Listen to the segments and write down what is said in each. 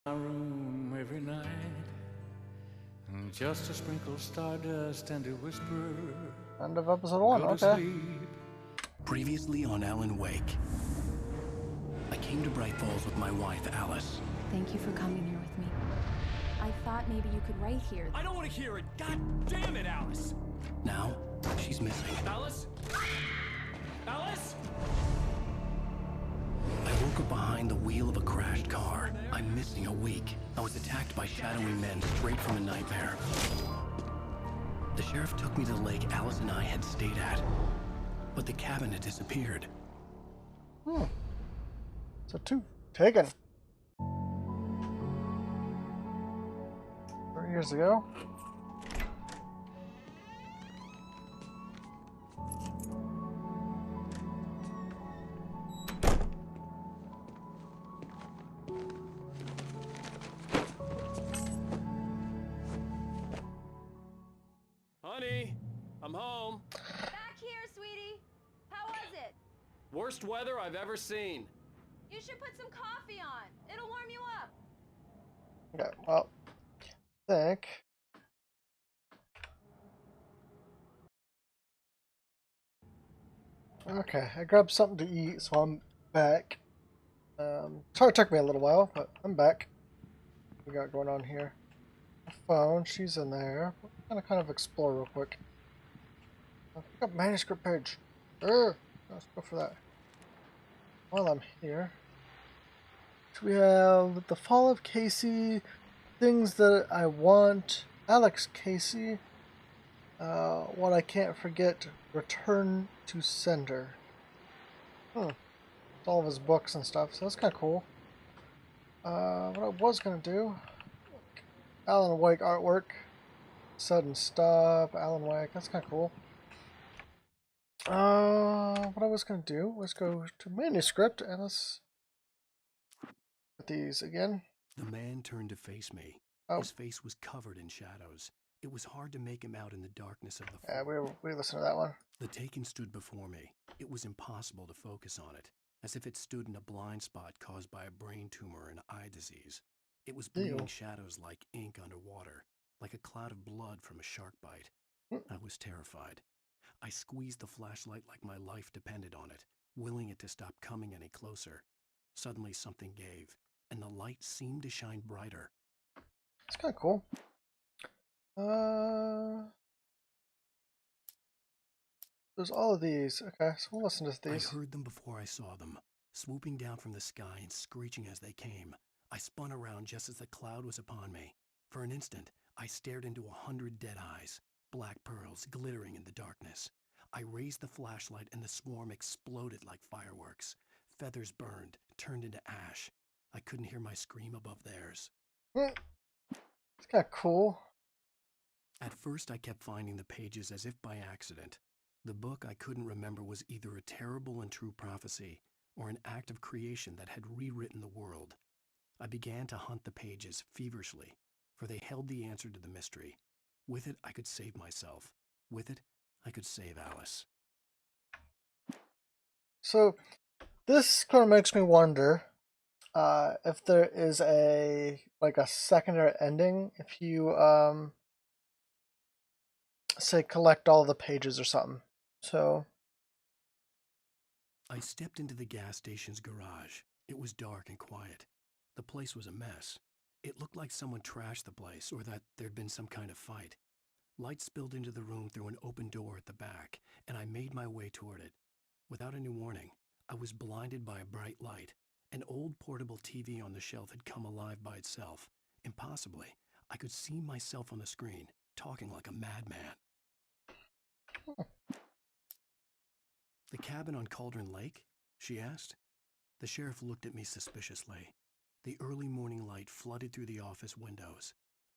My room every night, and just a sprinkle stardust and a whisper. End of episode 1, Go to okay. sleep. Previously on Alan Wake, I came to Bright Falls with my wife, Alice. Thank you for coming here with me. I thought maybe you could write here. I don't want to hear it! God damn it, Alice! Now, she's missing. Alice? Alice? I woke up behind the wheel of a crashed car. I'm missing a week. I was attacked by shadowy men straight from a nightmare. The sheriff took me to the lake Alice and I had stayed at, but the cabin had disappeared. So 2 taken. 3 years ago. Honey, I'm home. Back here, sweetie. How was it? Worst weather I've ever seen. You should put some coffee on. It'll warm you up. Okay, well, I think. Okay, I grabbed something to eat, so I'm back. Sorry it took me a little while, but I'm back. What we got going on here? My phone, she's in there. We're gonna kind of explore real quick. I've got manuscript page. Let's go for that. While I'm here, so we have the fall of Casey, things that I want, Alex Casey, what I can't forget, return to sender. It's all of his books and stuff, so that's kind of cool. What I was gonna do, Alan Wake artwork, sudden stop, Alan Wake, that's kind of cool. What I was gonna do was go to manuscript and let's put these again. The man turned to face me. Oh. His face was covered in shadows. It was hard to make him out in the darkness of the Yeah, floor. we listened to that one. The Taken stood before me. It was impossible to focus on it, as if it stood in a blind spot caused by a brain tumor and eye disease. It was bleeding Ew. shadows like ink underwater, like a cloud of blood from a shark bite. I was terrified. I squeezed the flashlight like my life depended on it, willing it to stop coming any closer. Suddenly something gave, and the light seemed to shine brighter. It's kind of cool. There's all of these. Okay, so we'll listen to these. I heard them before I saw them, swooping down from the sky and screeching as they came. I spun around just as the cloud was upon me. For an instant, I stared into 100 dead eyes, black pearls glittering in the darkness. I raised the flashlight and the swarm exploded like fireworks. Feathers burned, turned into ash. I couldn't hear my scream above theirs. It's kind of cool. At first, I kept finding the pages as if by accident. The book I couldn't remember was either a terrible and true prophecy or an act of creation that had rewritten the world. I began to hunt the pages feverishly, for they held the answer to the mystery. With it, I could save myself. With it, I could save Alice. So this kind of makes me wonder if there is a secondary ending if you say collect all the pages or something. So I stepped into the gas station's garage. It was dark and quiet. The place was a mess. It looked like someone trashed the place or that there'd been some kind of fight. Light spilled into the room through an open door at the back, and I made my way toward it. Without any warning, I was blinded by a bright light. An old portable TV on the shelf had come alive by itself. Impossibly, I could see myself on the screen, talking like a madman. The cabin on Cauldron Lake? She asked. The sheriff looked at me suspiciously. The early morning light flooded through the office windows.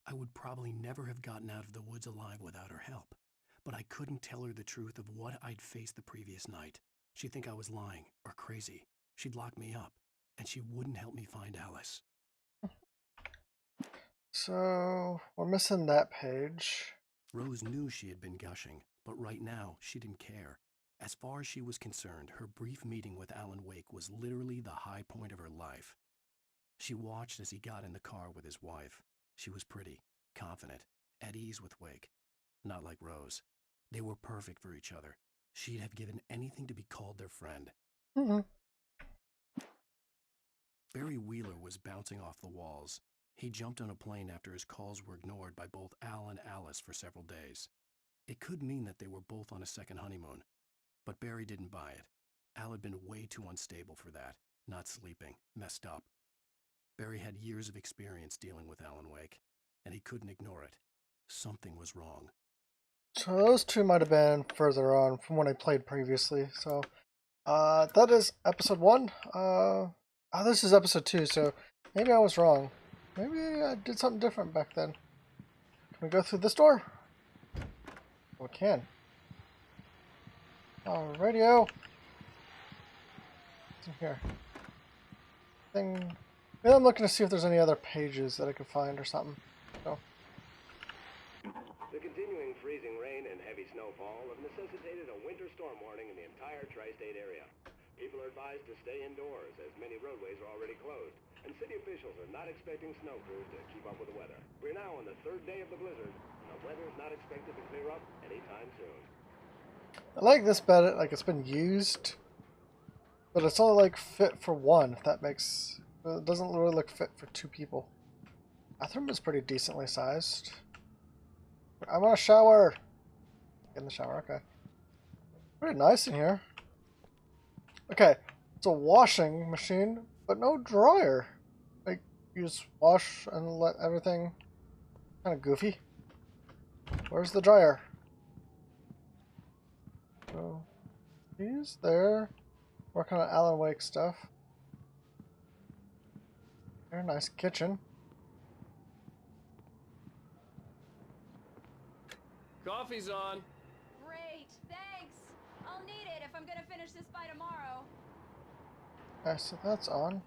I would probably never have gotten out of the woods alive without her help, but I couldn't tell her the truth of what I'd faced the previous night. She'd think I was lying or crazy. She'd lock me up, and she wouldn't help me find Alice. So we're missing that page. Rose knew she had been gushing, but right now she didn't care. As far as she was concerned, her brief meeting with Alan Wake was literally the high point of her life. She watched as he got in the car with his wife. She was pretty, confident, at ease with Wake. Not like Rose. They were perfect for each other. She'd have given anything to be called their friend. Mm-hmm. Barry Wheeler was bouncing off the walls. He jumped on a plane after his calls were ignored by both Al and Alice for several days. It could mean that they were both on a second honeymoon. But Barry didn't buy it. Al had been way too unstable for that. Not sleeping, messed up. Barry had years of experience dealing with Alan Wake, and he couldn't ignore it. Something was wrong. So those two might have been further on from when I played previously. So that is episode 1. This is episode 2, so maybe I was wrong. Maybe I did something different back then. Can we go through this door? We can. Oh, radio. What's in here? Thing. Maybe I'm looking to see if there's any other pages that I could find or something. So. The continuing freezing rain and heavy snowfall have necessitated a winter storm warning in the entire tri-state area. People are advised to stay indoors as many roadways are already closed, and city officials are not expecting snow crews to keep up with the weather. We're now on the 3rd day of the blizzard, and the weather is not expected to clear up anytime soon. I like this better, like it's been used, but it's only like fit for 1, if that makes... It doesn't really look fit for 2 people. Bathroom is pretty decently sized. I want a shower. In the shower, okay. Pretty nice in here. Okay, it's a washing machine, but no dryer. Like, you just wash and let everything... Kind of goofy. Where's the dryer? So, he's there. Working on Alan Wake stuff. Very nice kitchen. Coffee's on. Great, thanks. I'll need it if I'm gonna finish this by tomorrow. Okay, so that's on.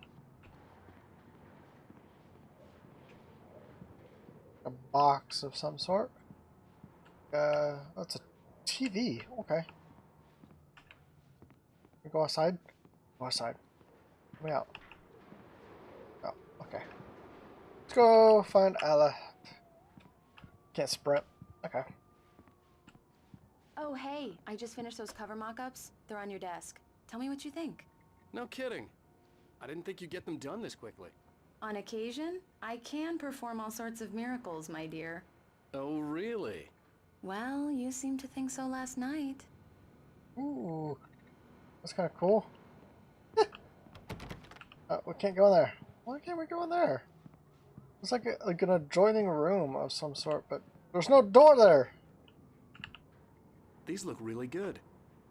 A box of some sort. That's a TV. Okay. We go outside. Go outside. Let me out. Oh, okay. Let's go find Alla. Can't sprint. Okay. Oh, hey, I just finished those cover mock-ups. They're on your desk. Tell me what you think. No kidding. I didn't think you'd get them done this quickly. On occasion, I can perform all sorts of miracles, my dear. Oh, really? Well, you seemed to think so last night. Ooh. That's kind of cool. We can't go in there. Why can't we go in there? It's like an adjoining room of some sort, but there's no door there. These look really good.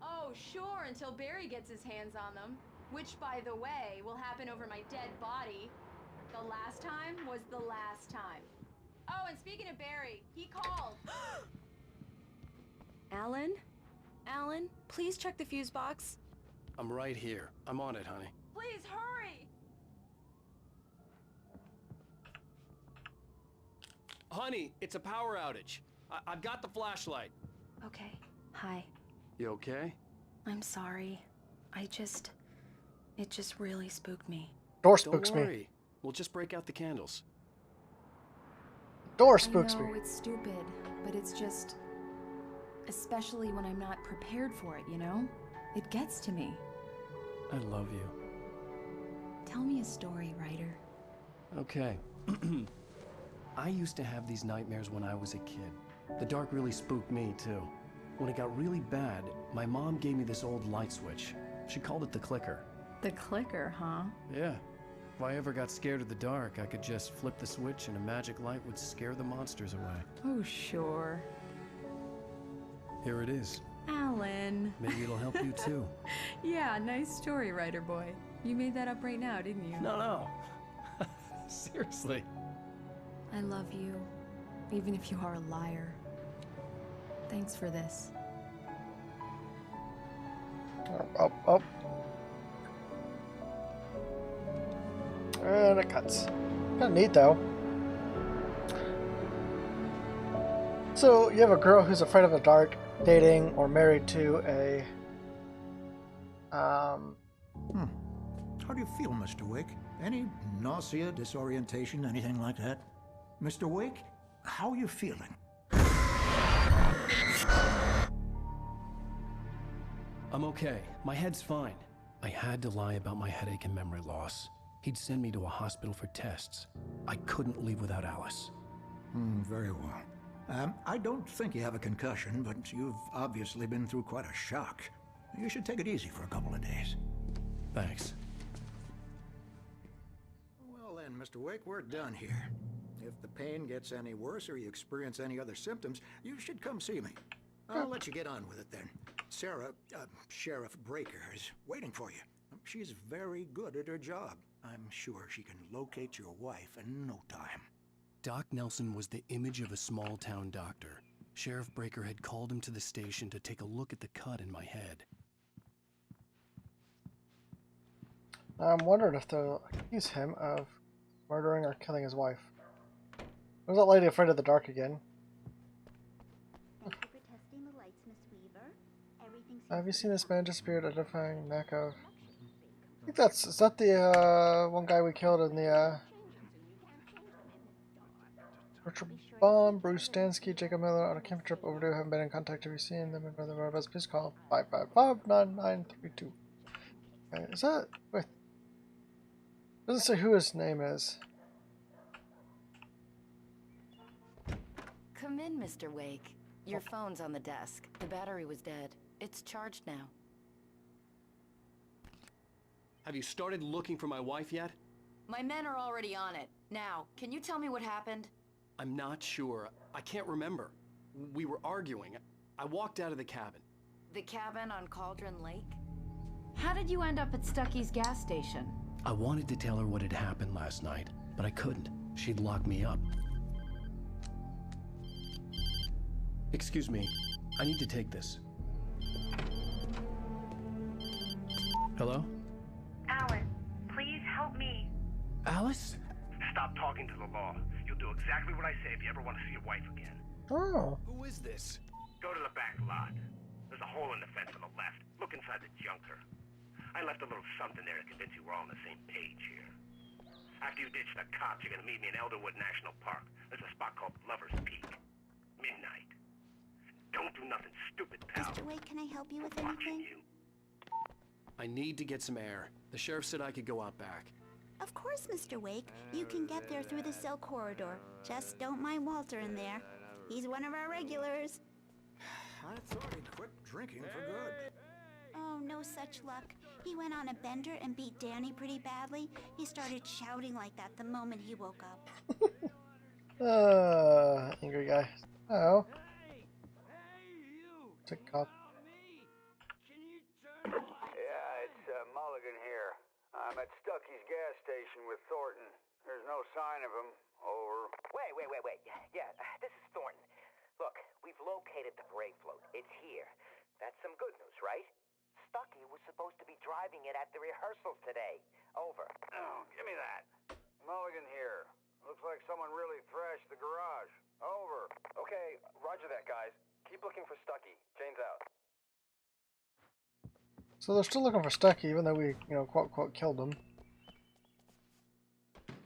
Oh, sure, until Barry gets his hands on them. Which, by the way, will happen over my dead body. The last time was the last time. Oh, and speaking of Barry, he called. Alan? Alan, please check the fuse box. I'm right here. I'm on it, honey. Please hurry! Honey, it's a power outage. I've got the flashlight. Okay. Hi. You okay? I'm sorry. It just really spooked me. Door spooks Don't worry. me. We'll just break out the candles. Door spooks I know, me. it's stupid, but it's just... Especially when I'm not prepared for it, you know? It gets to me. I love you. Tell me a story, writer. Okay. I used to have these nightmares when I was a kid. The dark really spooked me, too. When it got really bad, my mom gave me this old light switch. She called it the clicker. The clicker, huh? Yeah. If I ever got scared of the dark, I could just flip the switch and a magic light would scare the monsters away. Oh, sure. Here it is. Alan. Maybe it'll help you, too. Yeah, nice story, writer boy. You made that up right now, didn't you? No. Seriously. I love you, even if you are a liar. Thanks for this. Up. And it cuts. Kind of neat, though. So, you have a girl who's afraid of the dark, dating or married to a... How do you feel, Mr. Wake? Any nausea, disorientation, anything like that? Mr. Wake, how are you feeling? I'm okay. My head's fine. I had to lie about my headache and memory loss. He'd send me to a hospital for tests. I couldn't leave without Alice. Very well. I don't think you have a concussion, but you've obviously been through quite a shock. You should take it easy for a couple of days. Thanks. Well then, Mr. Wake, we're done here. If the pain gets any worse or you experience any other symptoms, you should come see me. I'll let you get on with it then. Sarah, Sheriff Breaker, is waiting for you. She's very good at her job. I'm sure she can locate your wife in no time. Doc Nelson was the image of a small-town doctor. Sheriff Breaker had called him to the station to take a look at the cut in my head. I'm wondering if they'll accuse him of murdering or killing his wife. Was that lady afraid of the dark again? Thank you for testing the lights, Miss Weaver. Everything's Have you seen this man disappeared identifying neck of... I think is that the one guy we killed in the Richard Baum, Bruce Stansky, Jacob Miller on a camping trip overdue. Haven't been in contact. Have you seen them and whether best? Please call 555-9932. Okay, is that wait? Doesn't say who his name is. Come in, Mr. Wake. Your phone's on the desk. The battery was dead. It's charged now. Have you started looking for my wife yet? My men are already on it. Now, can you tell me what happened? I'm not sure. I can't remember. We were arguing. I walked out of the cabin. The cabin on Cauldron Lake? How did you end up at Stucky's gas station? I wanted to tell her what had happened last night, but I couldn't. She'd lock me up. Excuse me. I need to take this. Hello? Alan, please help me. Alice? Stop talking to the law. You'll do exactly what I say if you ever want to see your wife again. Oh. Who is this? Go to the back lot. There's a hole in the fence on the left. Look inside the junker. I left a little something there to convince you we're all on the same page here. After you ditch the cops, you're gonna meet me in Elderwood National Park. There's a spot called Lover's Peak. Midnight. Don't do nothing stupid, pal. Mr. Wake, can I help you with Watching anything? you. I need to get some air. The sheriff said I could go out back. Of course, Mr. Wake. You can get there through the cell corridor. Just don't mind Walter in there. He's one of our regulars. I thought he'd quit drinking for good. Oh, no such luck. He went on a bender and beat Danny pretty badly. He started shouting like that the moment he woke up. Angry guy. Oh. It's a cop. Yeah, it's Mulligan here. I'm at Stucky's gas station with Thornton. There's no sign of him. Over. Wait. Yeah, this is Thornton. Look, we've located the parade float. It's here. That's some good news, right? Stucky was supposed to be driving it at the rehearsals today. Over. Oh, give me that. Mulligan here. Looks like someone really thrashed the garage. Over. Okay, roger that, guys. Keep looking for Stucky. Jane's out. So they're still looking for Stucky, even though we, quote, killed him.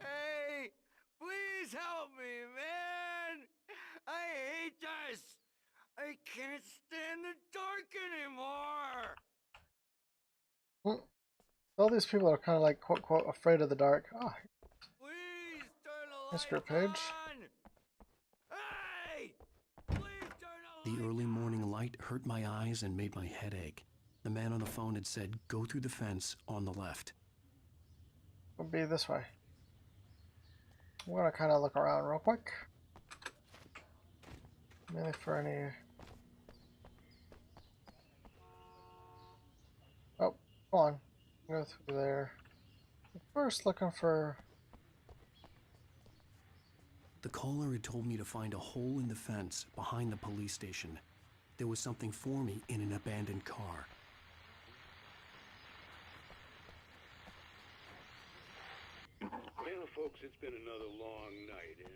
Hey, please help me, man. I hate this. I can't stand the dark anymore. All these people are kind of like, quote, afraid of the dark. Oh. Please turn the Nice script page. Hey! Please turn the The early morning light hurt my eyes and made my head ache. The man on the phone had said, go through the fence on the left. We'll be this way. I'm gonna kind of look around real quick. Maybe for any... Oh, hold on. Go through there. First, looking for... The caller had told me to find a hole in the fence behind the police station. There was something for me in an abandoned car. Well, folks, it's been another long night, and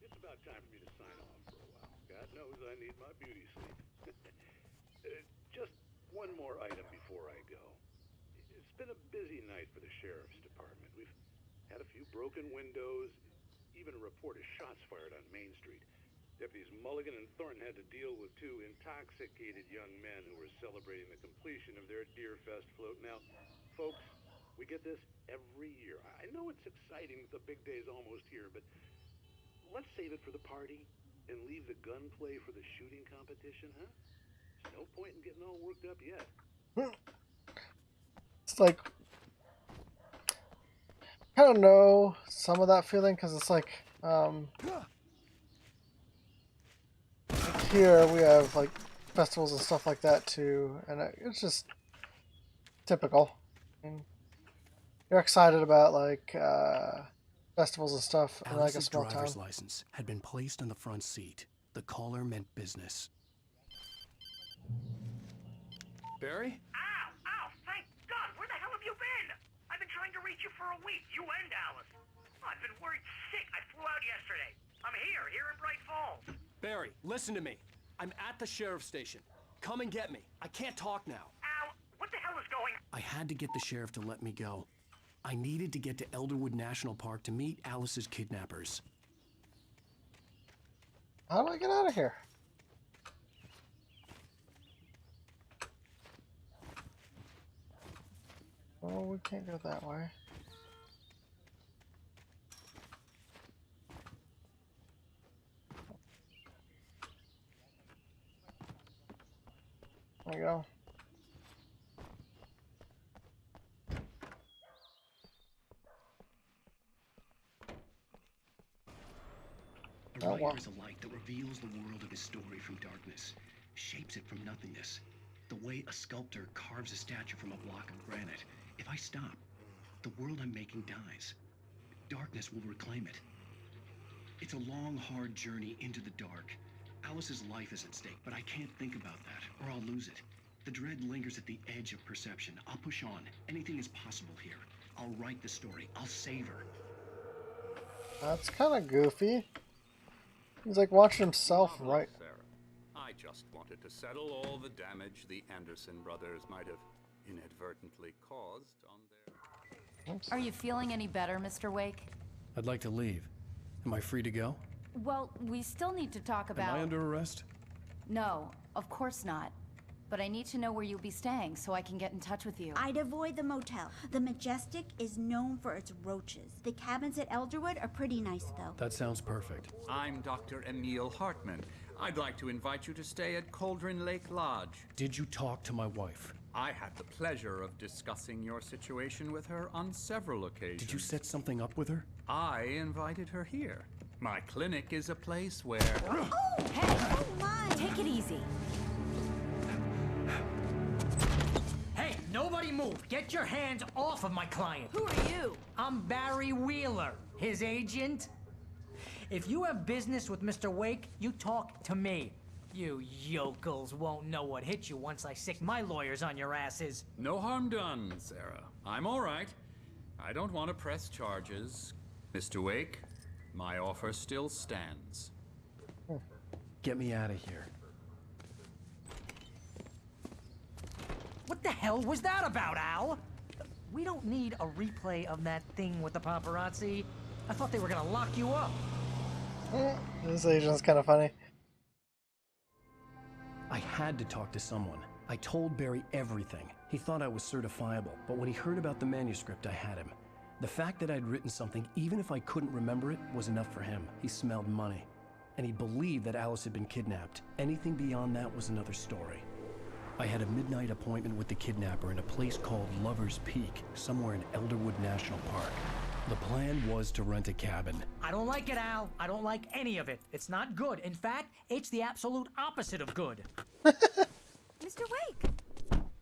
it's about time for me to sign off for a while. God knows I need my beauty sleep. Just one more item before I go. It's been a busy night for the sheriff's department. We've Had a few broken windows, even a report of shots fired on Main Street. Deputies Mulligan and Thornton had to deal with two intoxicated young men who were celebrating the completion of their Deer Fest float. Now, folks, we get this every year. I know it's exciting that the big day's almost here, but let's save it for the party and leave the gunplay for the shooting competition, huh? There's no point in getting all worked up yet. It's like, I don't know some of that feeling because it's like here we have like festivals and stuff like that too, and it's just typical. I mean, you're excited about like festivals and stuff in like a Alice's small driver's town. license had been placed on the front seat. The caller meant business. Barry? Ow! Ow! Thank God! Where the hell have you been? I've been trying to reach you for a week. You and Alice. I've been worried sick. I flew out yesterday. I'm here in Bright Falls. Barry, listen to me. I'm at the sheriff's station. Come and get me. I can't talk now. Ow! What the hell is going on? I had to get the sheriff to let me go. I needed to get to Elderwood National Park to meet Alice's kidnappers. How do I get out of here? Oh, we can't go that way. There you go. A writer is a light that reveals the world of his story from darkness, shapes it from nothingness. The way a sculptor carves a statue from a block of granite. If I stop, the world I'm making dies. Darkness will reclaim it. It's a long, hard journey into the dark. Alice's life is at stake, but I can't think about that, or I'll lose it. The dread lingers at the edge of perception. I'll push on. Anything is possible here. I'll write the story. I'll save her. That's kind of goofy. He's like watching himself write. Sarah. I just wanted to settle all the damage the Anderson brothers might have inadvertently caused on their... Are you feeling any better, Mr. Wake? I'd like to leave. Am I free to go? Well, we still need to talk about... Am I under arrest? No, of course not. But I need to know where you'll be staying so I can get in touch with you. I'd avoid the motel. The Majestic is known for its roaches. The cabins at Elderwood are pretty nice, though. That sounds perfect. I'm Dr. Emil Hartman. I'd like to invite you to stay at Cauldron Lake Lodge. Did you talk to my wife? I had the pleasure of discussing your situation with her on several occasions. Did you set something up with her? I invited her here. My clinic is a place where... Oh, hey! Oh, my! Take it easy. Hey, nobody move! Get your hands off of my client! Who are you? I'm Barry Wheeler, his agent. If you have business with Mr. Wake, you talk to me. You yokels won't know what hit you once I sick my lawyers on your asses. No harm done, Sarah. I'm all right. I don't want to press charges. Mr. Wake, my offer still stands. Get me out of here. What the hell was that about, Al? We don't need a replay of that thing with the paparazzi. I thought they were gonna lock you up. This agent's kind of funny. I had to talk to someone. I told Barry everything. He thought I was certifiable, but when he heard about the manuscript, I had him. The fact that I'd written something, even if I couldn't remember it, was enough for him. He smelled money. And he believed that Alice had been kidnapped. Anything beyond that was another story. I had a midnight appointment with the kidnapper in a place called Lover's Peak, somewhere in Elderwood National Park. The plan was to rent a cabin. I don't like it, Al. I don't like any of it. It's not good. In fact, it's the absolute opposite of good. Mr. Wake!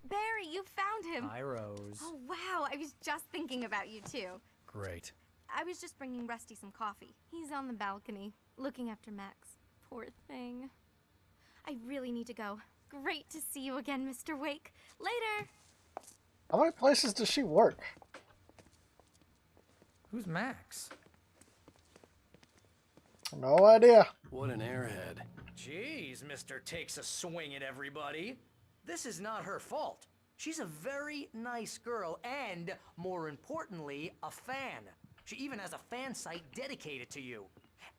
Barry, you found him! Hi, Rose. Oh, wow. I was just thinking about you, too. Great. I was just bringing Rusty some coffee. He's on the balcony, looking after Max. Poor thing. I really need to go. Great to see you again, Mr. Wake. Later! How many places does she work? Who's Max? No idea. What an airhead. Jeez, Mr. Takes a swing at everybody. This is not her fault. She's a very nice girl and, more importantly, a fan. She even has a fan site dedicated to you.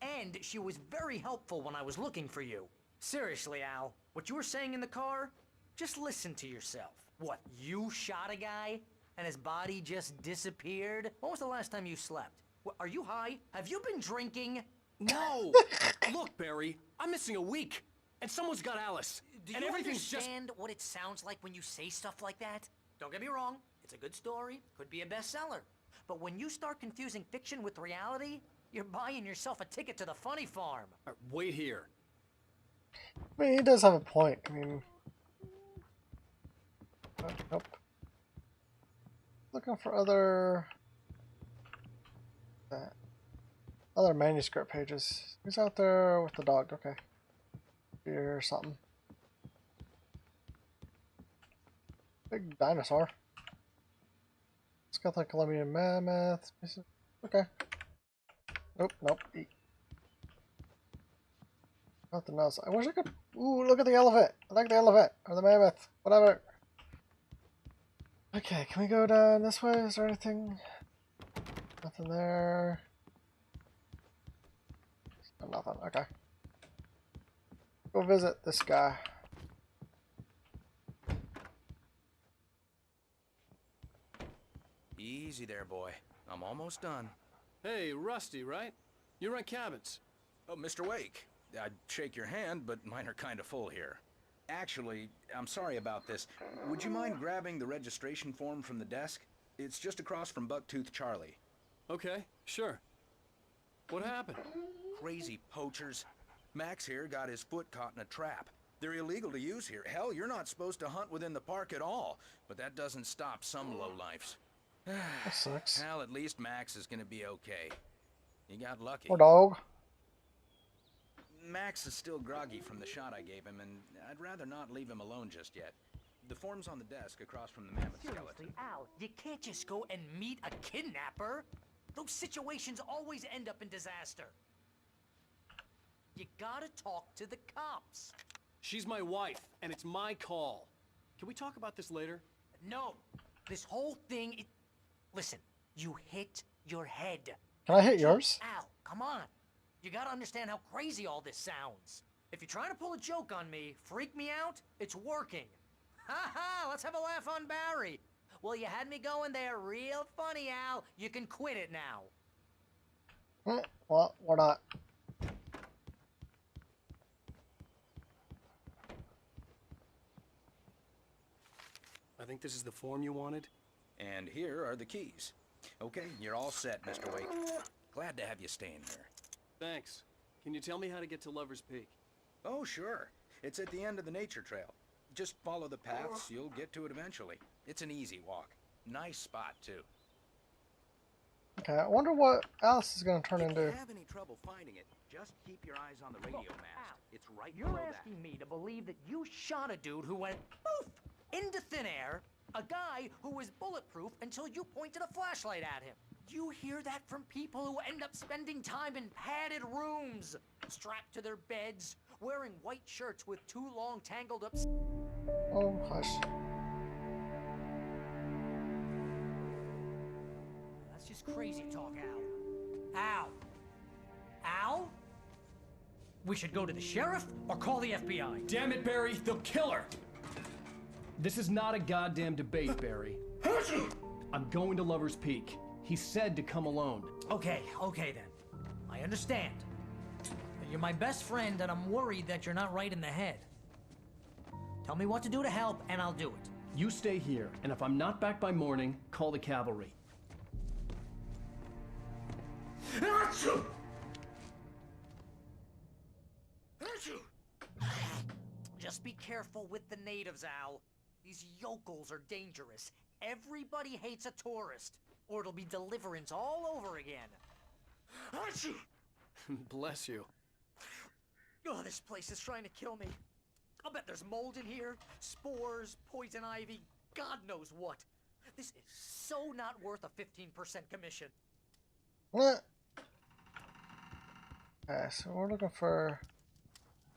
And she was very helpful when I was looking for you. Seriously, Al, what you were saying in the car? Just listen to yourself. What, you shot a guy and his body just disappeared? When was the last time you slept? What, are you high? Have you been drinking? No! Look, Barry, I'm missing a week. And someone's got Alice. Do and you everything's understand what it sounds like when you say stuff like that? Don't get me wrong, it's a good story, could be a bestseller. But when you start confusing fiction with reality, you're buying yourself a ticket to the funny farm. Wait here. I mean, he does have a point. I mean, nope. Looking for other manuscript pages. Who's out there with the dog? Okay, here or something. Big dinosaur. It's got the Colombian mammoth. Okay. Nope, nope. Eat. Nothing else. I wish I could. Ooh, look at the elephant. I like the elephant or the mammoth. Whatever. Okay, can we go down this way? Is there anything? Nothing there. Nothing. Okay. Go visit this guy. Easy there, boy. I'm almost done. Hey, Rusty, right? You rent cabins. Oh, Mr. Wake. I'd shake your hand, but mine are kind of full here. Actually, I'm sorry about this. Would you mind grabbing the registration form from the desk? It's just across from Bucktooth Charlie. Okay, sure. What happened? Crazy poachers. Max here got his foot caught in a trap. They're illegal to use here. Hell, you're not supposed to hunt within the park at all. But that doesn't stop some lowlifes. That sucks. Hell, at least Max is gonna be okay. He got lucky. Poor dog. Max is still groggy from the shot I gave him, and I'd rather not leave him alone just yet. The form's on the desk across from the mammoth skeleton. Al, you can't just go and meet a kidnapper. Those situations always end up in disaster. You gotta talk to the cops. She's my wife, and it's my call. Can we talk about this later? No. This whole thing, listen, you hit your head. Can I hit yours? Al, come on. You gotta understand how crazy all this sounds. If you're trying to pull a joke on me, freak me out, it's working. Ha ha, let's have a laugh on Barry. Well, you had me going there real funny, Al. You can quit it now. Well, we're not. I think this is the form you wanted. And here are the keys. Okay, you're all set, Mr. Wake. Glad to have you staying here. Thanks. Can you tell me how to get to Lover's Peak? Oh, sure. It's at the end of the nature trail. Just follow the paths, you'll get to it eventually. It's an easy walk. Nice spot, too. Okay, I wonder what Alice is going to turn into. If you have any trouble finding it, just keep your eyes on the radio mast. It's right below You're that. asking me to believe that you shot a dude who went poof into thin air, a guy who was bulletproof until you pointed a flashlight at him. You hear that from people who end up spending time in padded rooms, strapped to their beds, wearing white shirts with too long tangled up. Oh, hush. That's just crazy talk, Al. Al? Al? We should go to the sheriff or call the FBI. Damn it, Barry, they'll kill her! This is not a goddamn debate, Barry. I'm going to Lover's Peak. He said to come alone. Okay then. I understand. You're my best friend, and I'm worried that you're not right in the head. Tell me what to do to help, and I'll do it. You stay here, and if I'm not back by morning, call the cavalry. Just be careful with the natives, Al. These yokels are dangerous. Everybody hates a tourist, or it'll be Deliverance all over again. Bless you. Oh, this place is trying to kill me. I'll bet there's mold in here, spores, poison ivy, God knows what. This is so not worth a 15% commission. What? Okay, so we're looking for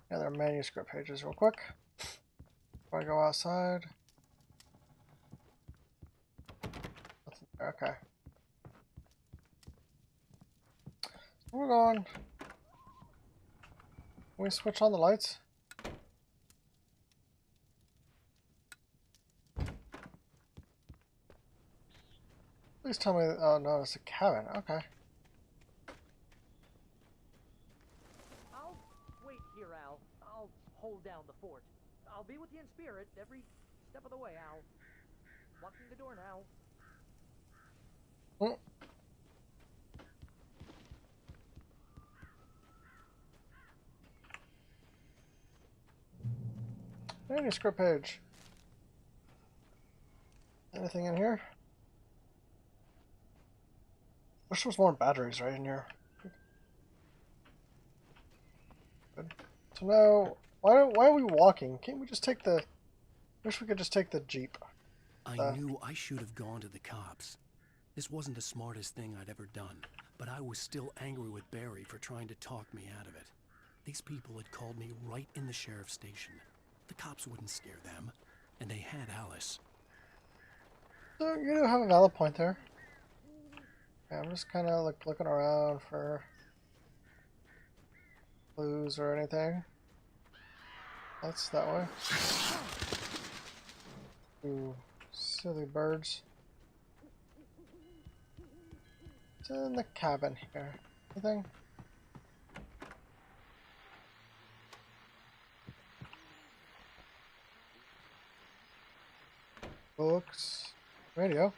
other manuscript pages real quick. Before I go outside. Nothing there, okay. Hold on. Can we switch on the lights? Please tell me. Oh no, it's a cabin. Okay. I'll wait here, Al. I'll hold down the fort. I'll be with you in spirit every step of the way, Al. Locking the door now. Mm. Manuscript page. Anything in here? Wish there was more batteries right in here. Good. So now, why are we walking? Can't we just take the... Wish we could just take the Jeep. I knew I should have gone to the cops. This wasn't the smartest thing I'd ever done, but I was still angry with Barry for trying to talk me out of it. These people had called me right in the sheriff's station. The cops wouldn't scare them, and they had Alice. So you do have a valid point there. Yeah, I'm just kind of like looking around for clues or anything. That's that way. Ooh, silly birds. It's in the cabin here. Anything? Books. Radio.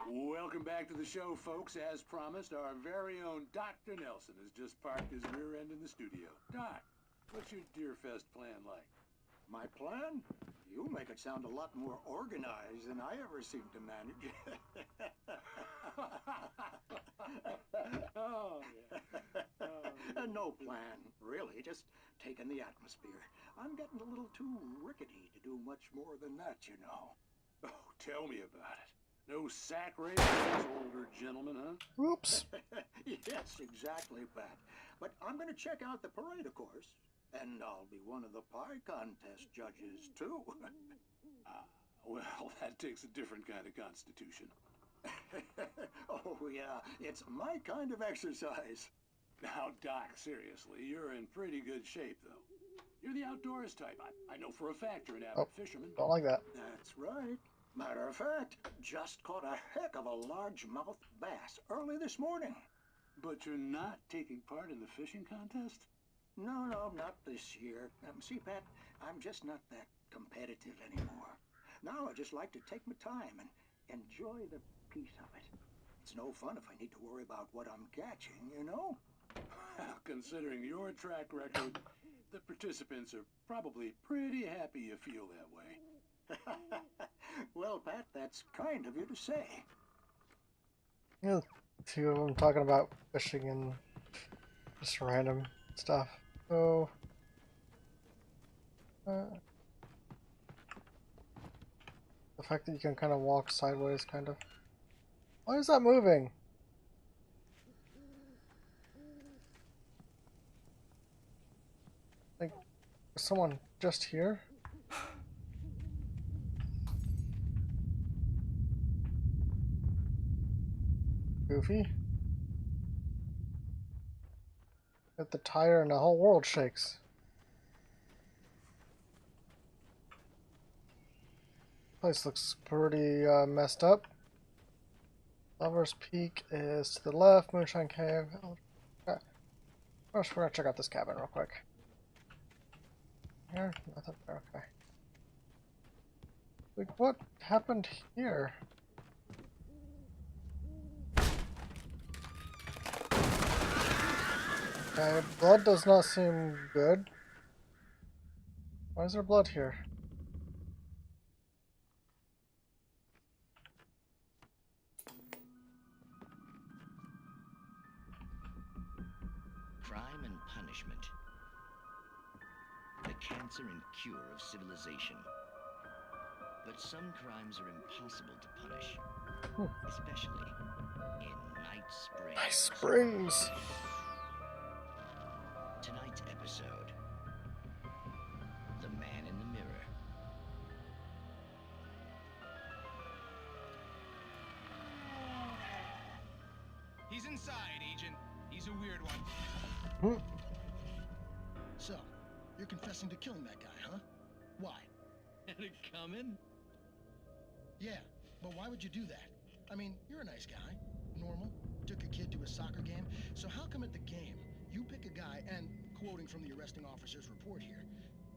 Welcome back to the show, folks. As promised, our very own Dr. Nelson has just parked his rear end in the studio. Doc, what's your Deerfest plan like? My plan? You make it sound a lot more organized than I ever seem to manage. Oh, yeah. No plan, really. Just taking the atmosphere. I'm getting a little too rickety to do much more than that, you know. Oh, tell me about it. No sack race for this older gentleman, huh? Whoops. Yes, exactly, Pat. But I'm going to check out the parade, of course. And I'll be one of the pie contest judges, too. Well, that takes a different kind of constitution. Oh, yeah. It's my kind of exercise. Now, Doc, seriously, you're in pretty good shape, though. You're the outdoors type. I know for a fact you're an avid fisherman. Don't like that. That's right. Matter of fact, just caught a heck of a largemouth bass early this morning. But you're not taking part in the fishing contest? No, not this year. See, Pat, I'm just not that competitive anymore. Now I just like to take my time and enjoy the peace of it. It's no fun if I need to worry about what I'm catching, you know? Considering your track record, the participants are probably pretty happy you feel that way. Well, Pat, that's kind of you to say. Yeah, two of them talking about fishing and just random stuff. So, the fact that you can kind of walk sideways, kind of. Why is that moving? Like, is someone just here? Goofy? Hit the tire and the whole world shakes. Place looks pretty messed up. Lover's Peak is to the left. Moonshine Cave. Okay. First, we're gonna check out this cabin real quick. Here, nothing. Okay. Like, what happened here? Okay, blood does not seem good. Why is there blood here? Crime and punishment. The cancer and cure of civilization. But some crimes are impossible to punish. Especially in Night Springs. Night Springs! Tonight's episode. The Man in the Mirror. He's inside, Agent. He's He's a weird one. Hmm. So, you're confessing to killing that guy, huh? Why? Had it coming? Yeah, but why would you do that? I mean, you're a nice guy. Normal. Took your kid to a soccer game. So how come at the game, you pick a guy and, quoting from the arresting officer's report here,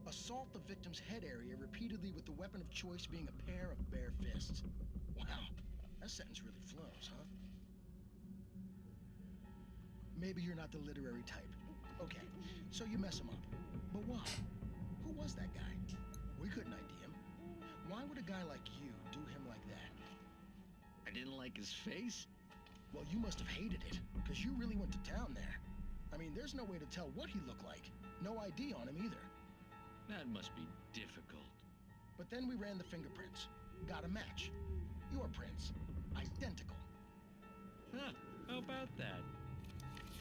assault the victim's head area repeatedly with the weapon of choice being a pair of bare fists? Wow, that sentence really flows, huh? Maybe you're not the literary type. Okay, so you mess him up. But why? Who was that guy? We couldn't ID him. Why would a guy like you do him like that? I didn't like his face? Well, you must have hated it, because you really went to town there. I mean, there's no way to tell what he looked like. No ID on him either. That must be difficult. But then we ran the fingerprints. Got a match. Your prints. Identical. Huh, how about that?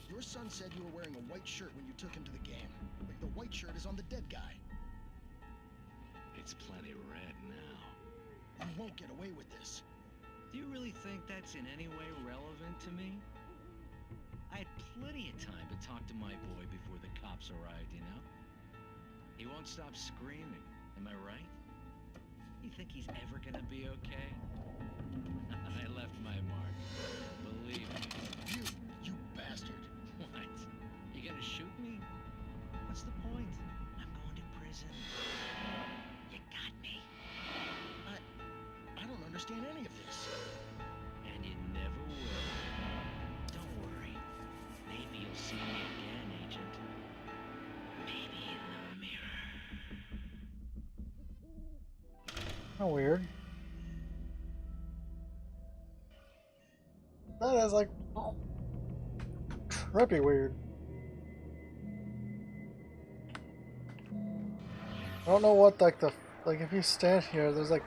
Your son said you were wearing a white shirt when you took him to the game. But the white shirt is on the dead guy. It's plenty red now. You won't get away with this. Do you really think that's in any way relevant to me? I had plenty of time to talk to my boy before the cops arrived, you know? He won't stop screaming, am I right? You think he's ever gonna be okay? I left my mark, believe me. You bastard. What? You gonna shoot me? What's the point? I'm going to prison. You got me. I don't understand any of this. And you never will. Don't worry. Maybe you'll see me again, Agent. Maybe in the mirror. How weird. That is like trippy weird. I don't know what like if you stand here, there's like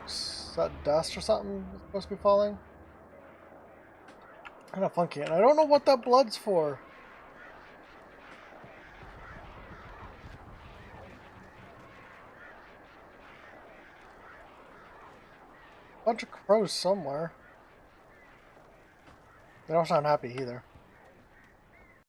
dust or something that's supposed to be falling. Kind of funky, and I don't know what that blood's for. Bunch of crows somewhere. They don't sound happy either.